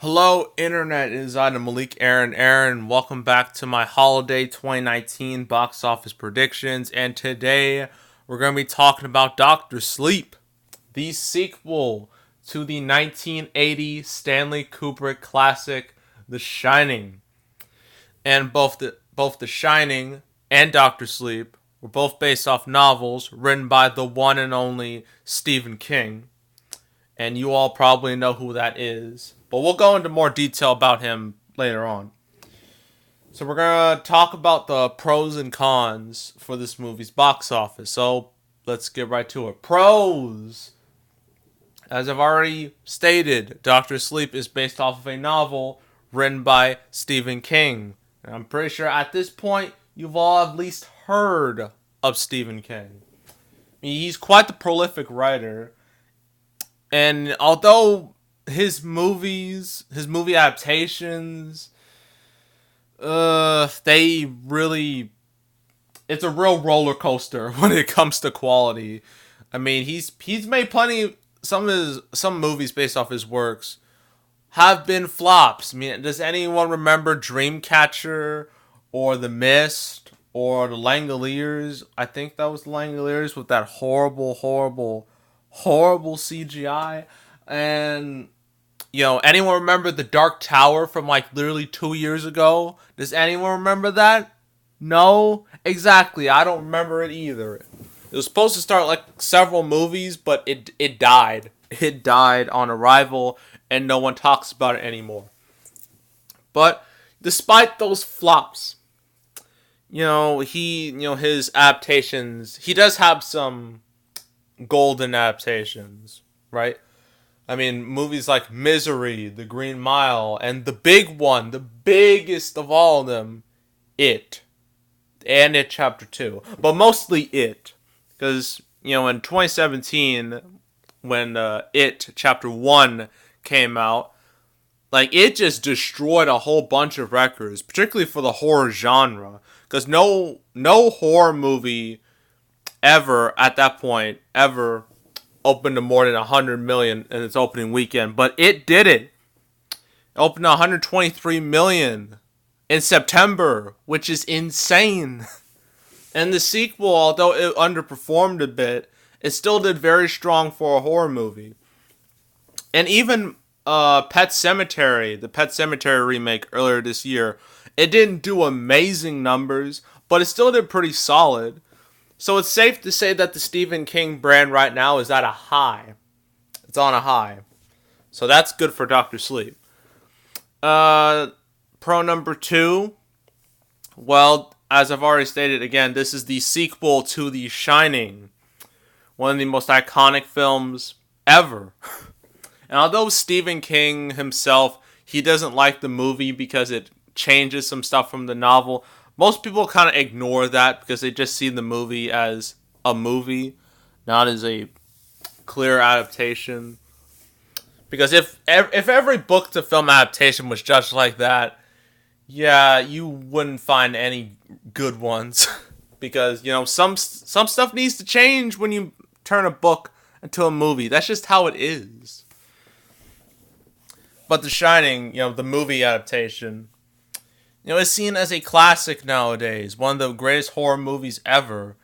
Hello, Internet. It is I, Malik Aaron. Welcome back to my holiday 2019 box office predictions. And today we're going to be talking about Doctor Sleep, the sequel to the 1980 Stanley Kubrick classic, The Shining. And both The Shining and Doctor Sleep were both based off novels written by the one and only Stephen King, and you all probably know who that is. But we'll go into more detail about him later on. So we're gonna talk about the pros and cons for this movie's box office. So let's get right to it. Pros. As I've already stated, Doctor Sleep is based off of a novel written by Stephen King. And I'm pretty sure at this point you've all at least heard of Stephen King. He's quite the prolific writer. And although his movie adaptations, they really, it's a real roller coaster when it comes to quality. I mean, he's made plenty. Some movies based off his works have been flops. I mean, does anyone remember Dreamcatcher or The Mist or The Langoliers? I think that was The Langoliers with that horrible CGI. And anyone remember The Dark Tower from like literally 2 years ago? Does anyone remember that? No? Exactly. I don't remember it either. It was supposed to start like several movies, but it died. It died on arrival, and no one talks about it anymore. But despite those flops, his adaptations, he does have some golden adaptations, right? I mean, movies like Misery, The Green Mile, and the big one, the biggest of all of them, It. And It Chapter 2. But mostly It. Because, in 2017, when It Chapter 1 came out, like, it just destroyed a whole bunch of records, particularly for the horror genre. Because no horror movie ever, at that point, ever opened to more than 100 million in its opening weekend, but it did it. It opened to 123 million in September, which is insane. And the sequel, although it underperformed a bit, it still did very strong for a horror movie. And even Pet Sematary, the Pet Sematary remake earlier this year, it didn't do amazing numbers, but it still did pretty solid. So it's safe to say that the Stephen King brand right now is at a high. It's on a high. So that's good for Doctor Sleep. Pro number 2. Well, as I've already stated, again, this is the sequel to The Shining. One of the most iconic films ever. And although Stephen King himself, he doesn't like the movie because it changes some stuff from the novel, most people kind of ignore that because they just see the movie as a movie, not as a clear adaptation. Because if every book to film adaptation was judged like that, yeah, you wouldn't find any good ones. Because some stuff needs to change when you turn a book into a movie. That's just how it is. But The Shining, the movie adaptation, it's seen as a classic nowadays, one of the greatest horror movies ever.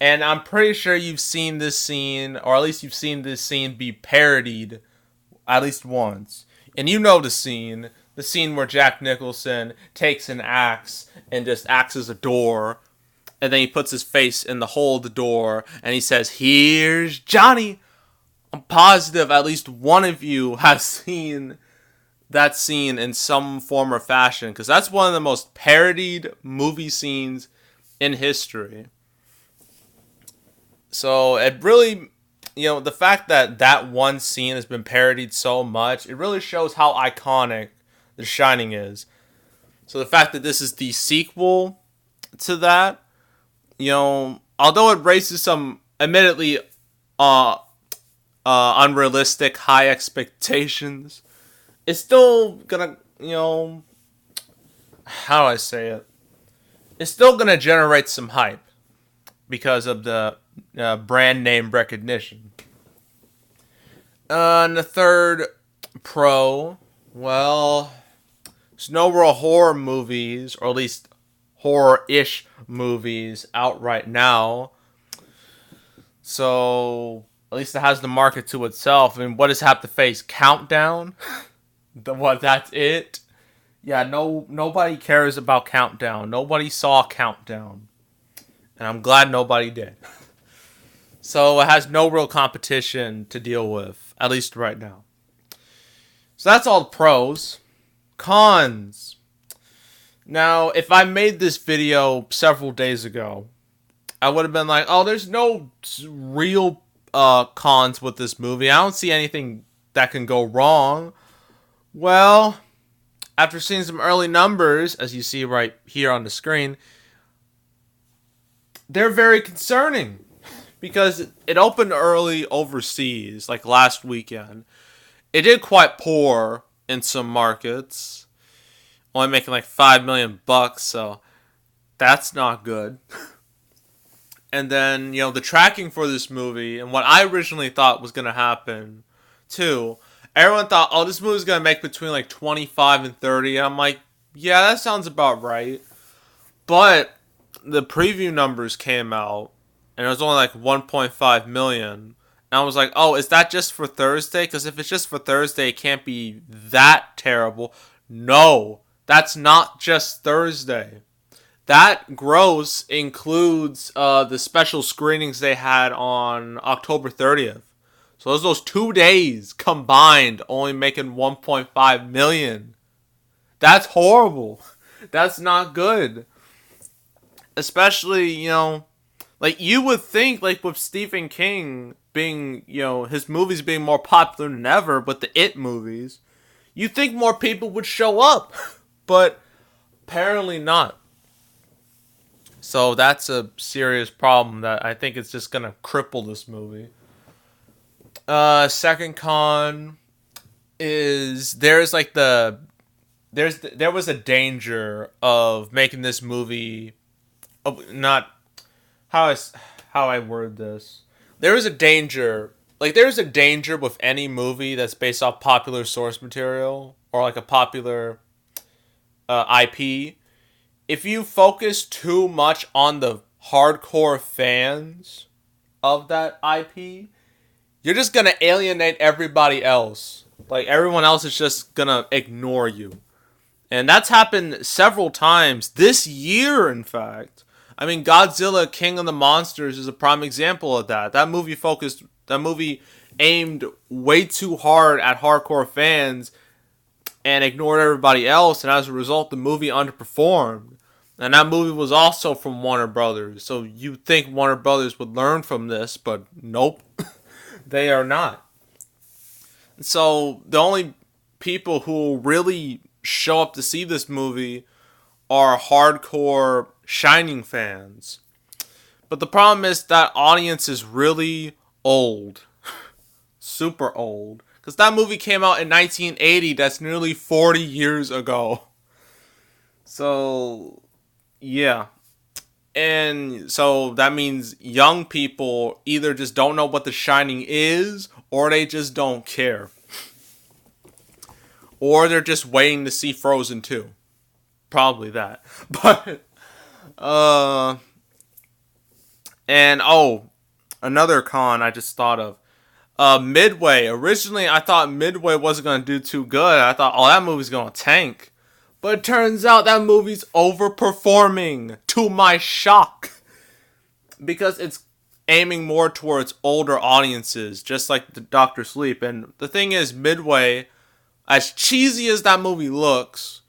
And I'm pretty sure you've seen this scene, or at least you've seen this scene be parodied at least once. And you know the scene where Jack Nicholson takes an axe and just axes a door, and then he puts his face in the hole of the door, and he says, "Here's Johnny." I'm positive at least one of you has seen that scene in some form or fashion, because that's one of the most parodied movie scenes in history. So it really, the fact that that one scene has been parodied so much, it really shows how iconic The Shining is. So the fact that this is the sequel to that, although it raises some admittedly unrealistic high expectations, it's still gonna, how do I say it? It's still gonna generate some hype because of the brand name recognition. And the third pro, Well, there's no real horror movies, or at least horror-ish movies out right now. So at least it has the market to itself. I mean, what does it have to face? Countdown? What? That's it? Yeah, no, nobody cares about Countdown. Nobody saw Countdown, and I'm glad nobody did. So it has no real competition to deal with, at least right now. So that's all the pros. Cons. Now, if I made this video several days ago, I would have been like, oh, there's no real cons with this movie. I don't see anything that can go wrong. Well, after seeing some early numbers, as you see right here on the screen, they're very concerning. Because it opened early overseas, like last weekend. It did quite poor in some markets, only making like $5 million, so that's not good. And then, the tracking for this movie, and what I originally thought was going to happen, too, everyone thought, oh, this movie's going to make between like 25 and 30. And I'm like, yeah, that sounds about right. But the preview numbers came out, and it was only like 1.5 million. And I was like, oh, is that just for Thursday? Because if it's just for Thursday, it can't be that terrible. No, that's not just Thursday. That gross includes the special screenings they had on October 30th. So those 2 days combined only making 1.5 million. That's horrible. That's not good. Especially, like, you would think, like, with Stephen King being, his movies being more popular than ever, but the It movies, you'd think more people would show up. But apparently not. So that's a serious problem that I think it's just going to cripple this movie. Second con is there was a danger of making this movie not how I word this. There's a danger with any movie that's based off popular source material or like a popular IP. If you focus too much on the hardcore fans of that IP, you're just gonna alienate everybody else. Like, everyone else is just gonna ignore you. And that's happened several times this year, in fact. I mean, Godzilla King of the Monsters is a prime example of that. That movie aimed way too hard at hardcore fans and ignored everybody else, and as a result, the movie underperformed. And that movie was also from Warner Brothers, so you'd think Warner Brothers would learn from this, but nope, they are not. So the only people who really show up to see this movie are hardcore Shining fans. But the problem is that audience is really old. Super old. Because that movie came out in 1980. That's nearly 40 years ago. So, yeah. And so that means young people either just don't know what The Shining is, or they just don't care. Or they're just waiting to see Frozen 2. Probably that. But, and, another con I just thought of. Midway. Originally, I thought Midway wasn't going to do too good. I thought, that movie's going to tank. But it turns out that movie's overperforming, to my shock. Because it's aiming more towards older audiences, just like the Dr. Sleep. And the thing is, Midway, as cheesy as that movie looks,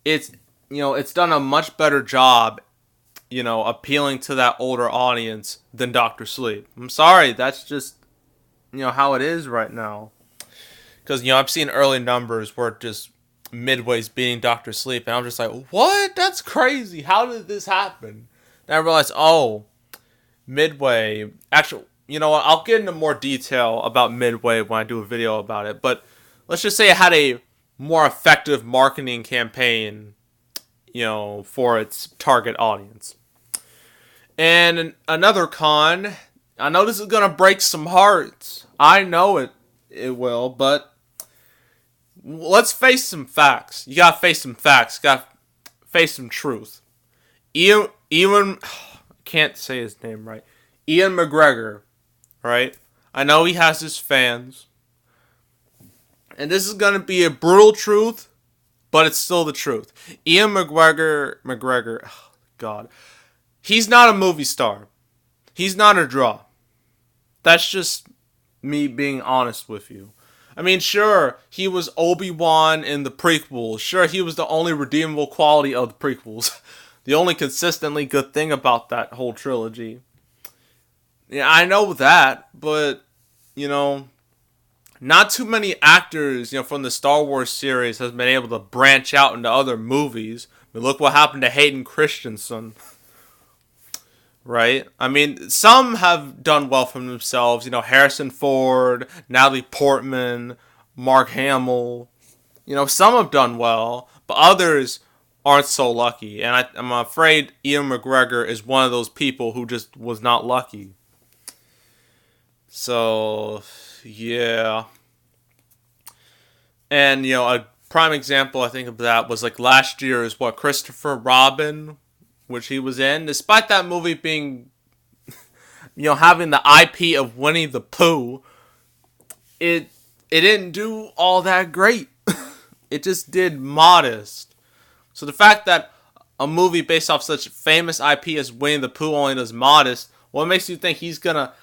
it's done a much better job, appealing to that older audience than Dr. Sleep. I'm sorry, that's just, how it is right now. Because, I've seen early numbers where just Midway's beating Dr. Sleep, and I'm just like, what? That's crazy. How did this happen? And I realized, Midway, actually, you know what? I'll get into more detail about Midway when I do a video about it, but let's just say it had a more effective marketing campaign, for its target audience. And another con, I know this is going to break some hearts. I know it will, but let's face some facts. You gotta face some facts. You gotta face some truth. Ian, can't say his name right. Ian McGregor, right? I know he has his fans, and this is gonna be a brutal truth, but it's still the truth. Ian McGregor, oh God, he's not a movie star. He's not a draw. That's just me being honest with you. I mean, sure, he was Obi-Wan in the prequels. Sure, he was the only redeemable quality of the prequels. The only consistently good thing about that whole trilogy. Yeah, I know that, but, you know, not too many actors, from the Star Wars series has been able to branch out into other movies. I mean, look what happened to Hayden Christensen. Right? I mean, some have done well for themselves. Harrison Ford, Natalie Portman, Mark Hamill. Some have done well, but others aren't so lucky. And I'm afraid Ian McGregor is one of those people who just was not lucky. So, yeah. And, a prime example I think of that was like last year's Christopher Robin, which he was in, despite that movie being, having the IP of Winnie the Pooh, it didn't do all that great. It just did modest. So the fact that a movie based off such famous IP as Winnie the Pooh only does modest, what makes you think he's gonna,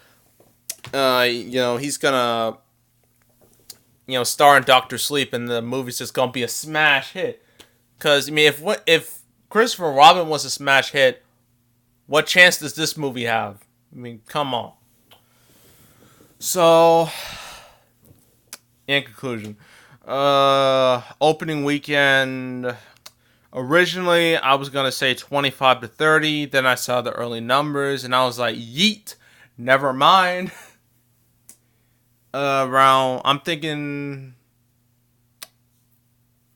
star in Doctor Sleep and the movie's just gonna be a smash hit? Because, I mean, if Christopher Robin was a smash hit, what chance does this movie have? I mean, come on. So, in conclusion, opening weekend, originally I was going to say 25 to 30, then I saw the early numbers, and I was like, yeet, never mind. I'm thinking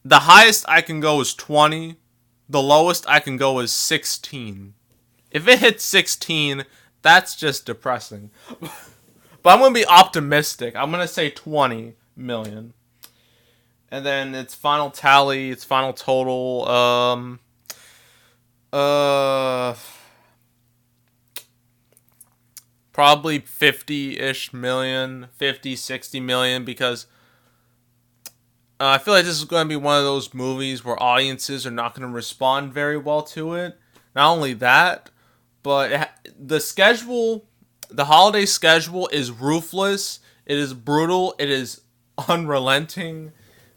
the highest I can go is 20. The lowest I can go is 16. If it hits 16, that's just depressing. But I'm going to be optimistic. I'm going to say 20 million. And then its final tally, its final total, probably 50-ish million, 50, 60 million, because I feel like this is going to be one of those movies where audiences are not going to respond very well to it. Not only that, but the schedule, the holiday schedule is ruthless. It is brutal. It is unrelenting.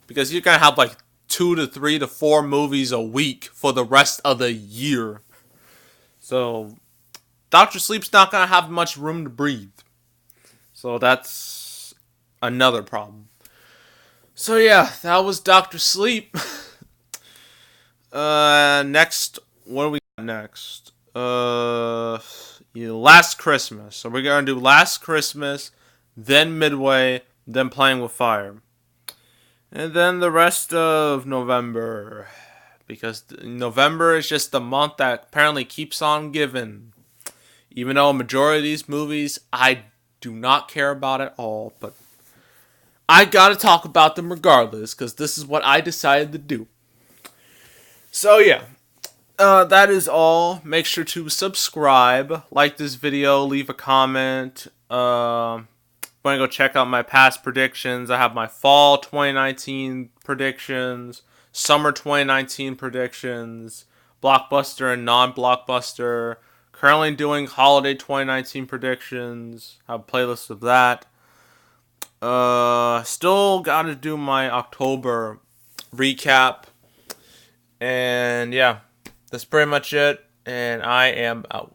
Because you're going to have like 2 to 3 to 4 movies a week for the rest of the year. So, Dr. Sleep's not going to have much room to breathe. So that's another problem. So yeah, that was Dr. Sleep. Next, what do we got next? Last Christmas. So we're gonna do Last Christmas, then Midway, then Playing with Fire, and then the rest of November, because November is just the month that apparently keeps on giving. Even though a majority of these movies I do not care about at all, but I gotta talk about them regardless, because this is what I decided to do. So yeah, that is all. Make sure to subscribe, like this video, leave a comment. Want to go check out my past predictions. I have my fall 2019 predictions, summer 2019 predictions, blockbuster and non-blockbuster. Currently doing holiday 2019 predictions. I have a playlist of that. Still gotta do my October recap. And yeah, that's pretty much it. And I am out.